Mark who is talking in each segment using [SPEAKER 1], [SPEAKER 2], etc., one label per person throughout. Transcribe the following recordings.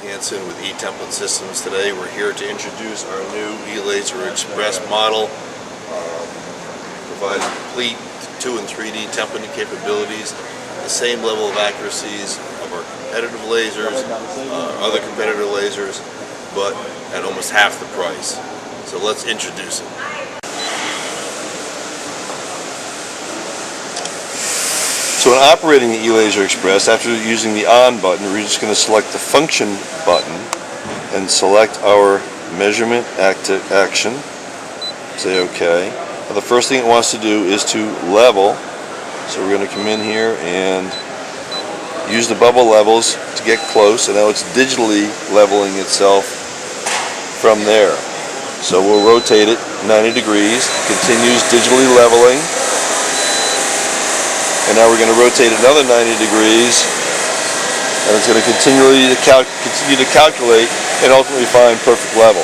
[SPEAKER 1] with ETemplate Systems. Today we're here to introduce our new ELaser Xpress model. Provides complete 2 and 3D templating capabilities, the same level of accuracies of our competitive lasers, other competitor lasers, but at almost half the price. So let's introduce it. So in operating the ELaser Xpress, after using the on button, we're just going to select the function button and select our measurement action. Say OK. Now the first thing it wants to do is to level. So we're going to come in here and use the bubble levels to get close, and now it's digitally leveling itself from there. So we'll rotate it 90 degrees, continues digitally leveling. And now we're going to rotate another 90 degrees, and it's going to continue to calculate and ultimately find perfect level.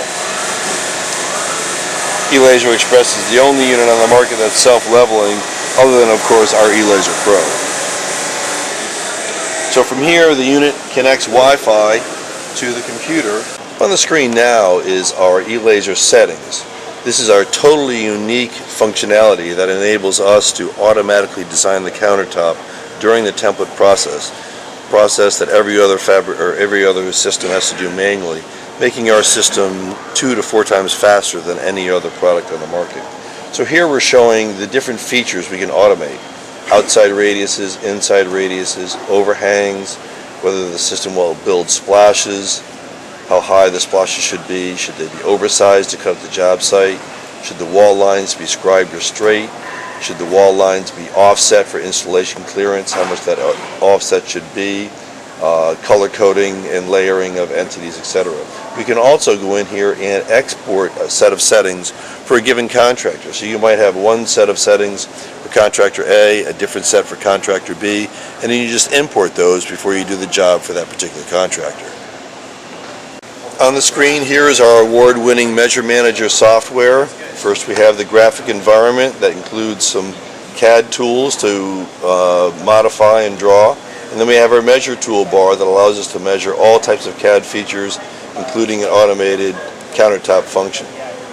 [SPEAKER 1] ELaser Xpress is the only unit on the market that's self-leveling, other than, of course, our ELaser Pro. So from here, the unit connects Wi-Fi to the computer. On the screen now is our ELaser settings. This is our totally unique functionality that enables us to automatically design the countertop during the template process that every other system has to do manually, making our system 2 to 4 times faster than any other product on the market. So here we're showing the different features we can automate: outside radiuses, inside radiuses, overhangs, whether the system will build splashes, how high the splashes should be they be oversized to cut the job site, should the wall lines be scribed or straight, should the wall lines be offset for installation clearance, how much that offset should be, color coding and layering of entities, etc. We can also go in here and export a set of settings for a given contractor. So you might have one set of settings for contractor A, a different set for contractor B, and then you just import those before you do the job for that particular contractor. On the screen here is our award-winning Measure Manager software. First we have the graphic environment that includes some CAD tools to modify and draw. And then we have our measure toolbar that allows us to measure all types of CAD features, including an automated countertop function.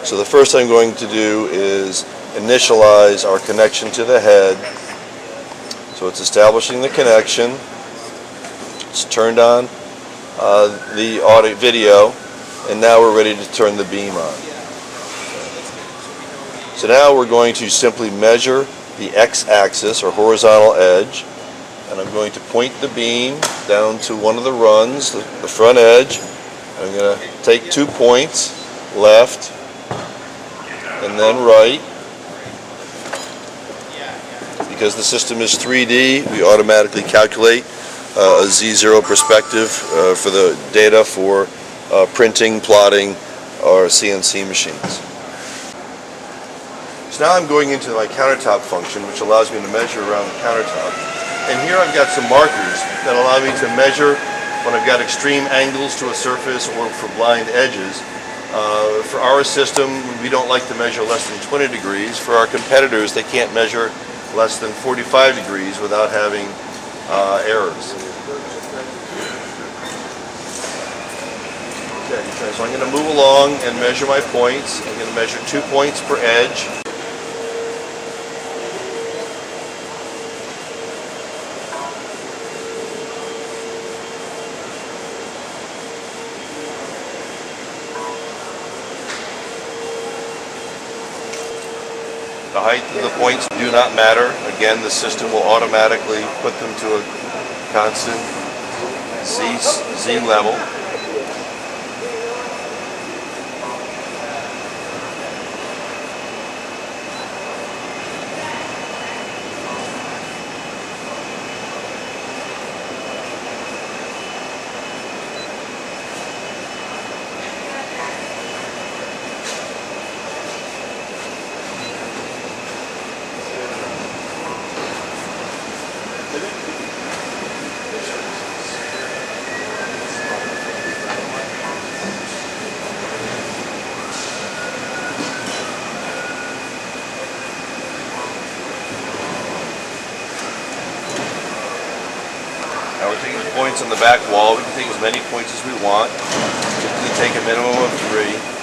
[SPEAKER 1] So the first thing I'm going to do is initialize our connection to the head. So it's establishing the connection. It's turned on the audio video, and now we're ready to turn the beam on. So now we're going to simply measure the x-axis or horizontal edge, and I'm going to point the beam down to one of the runs, the front edge. I'm going to take 2 points, left and then right. Because the system is 3D, we automatically calculate a Z0 perspective for the data for printing, plotting, or CNC machines. So now I'm going into my countertop function, which allows me to measure around the countertop. And here I've got some markers that allow me to measure when I've got extreme angles to a surface or for blind edges. For our system, we don't like to measure less than 20 degrees. For our competitors, they can't measure less than 45 degrees without having errors. Okay, so I'm going to move along and measure my points. I'm going to measure 2 points per edge. The height of the points do not matter. Again, the system will automatically put them to a constant Z level. Now we're taking points on the back wall. We can take as many points as we want. Typically take a minimum of 3.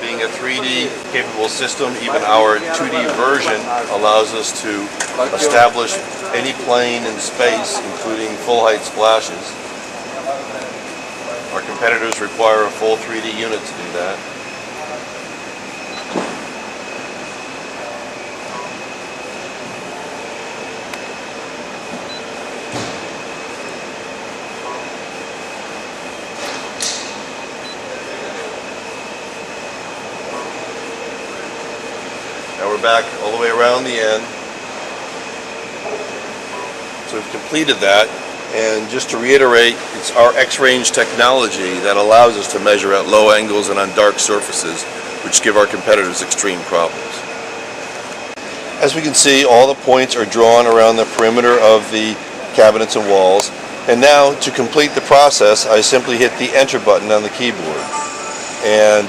[SPEAKER 1] Being a 3D capable system, even our 2D version allows us to establish any plane in space, including full height splashes. Our competitors require a full 3D unit to do that. Now we're back all the way around the end. So we've completed that, and just to reiterate, it's our X-range technology that allows us to measure at low angles and on dark surfaces, which give our competitors extreme problems. As we can see, all the points are drawn around the perimeter of the cabinets and walls, and now to complete the process, I simply hit the enter button on the keyboard, and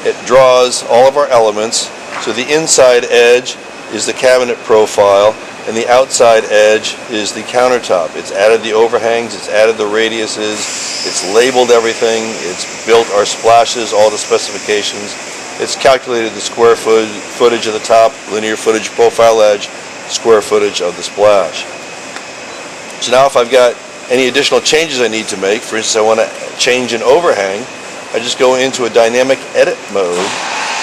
[SPEAKER 1] it draws all of our elements. So the inside edge is the cabinet profile, and the outside edge is the countertop. It's added the overhangs, it's added the radiuses, it's labeled everything, it's built our splashes, all the specifications. It's calculated the square footage of the top, linear footage profile edge, square footage of the splash. So now if I've got any additional changes I need to make, for instance I want to change an overhang, I just go into a dynamic edit mode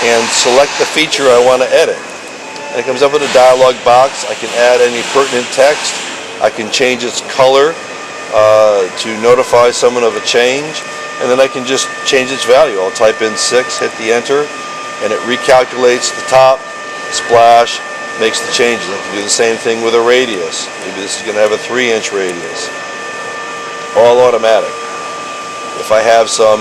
[SPEAKER 1] and select the feature I want to edit. And it comes up with a dialog box. I can add any pertinent text. I can change its color to notify someone of a change, and then I can just change its value. I'll type in 6, hit the enter, and it recalculates the top, splash, makes the changes. I can do the same thing with a radius. Maybe this is going to have a 3-inch radius. All automatic. If I have some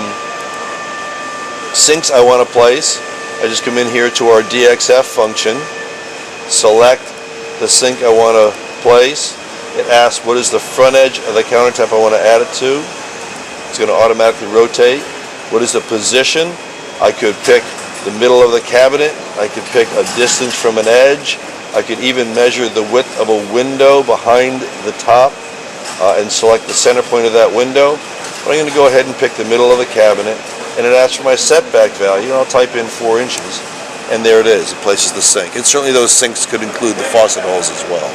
[SPEAKER 1] sinks I want to place, I just come in here to our DXF function, select the sink I want to place. It asks what is the front edge of the countertop I want to add it to. It's going to automatically rotate. What is the position? I could pick the middle of the cabinet. I could pick a distance from an edge. I could even measure the width of a window behind the top and select the center point of that window. But I'm going to go ahead and pick the middle of the cabinet, and it asks for my setback value, and I'll type in 4 inches, and there it is. It places the sink. And certainly those sinks could include the faucet holes as well.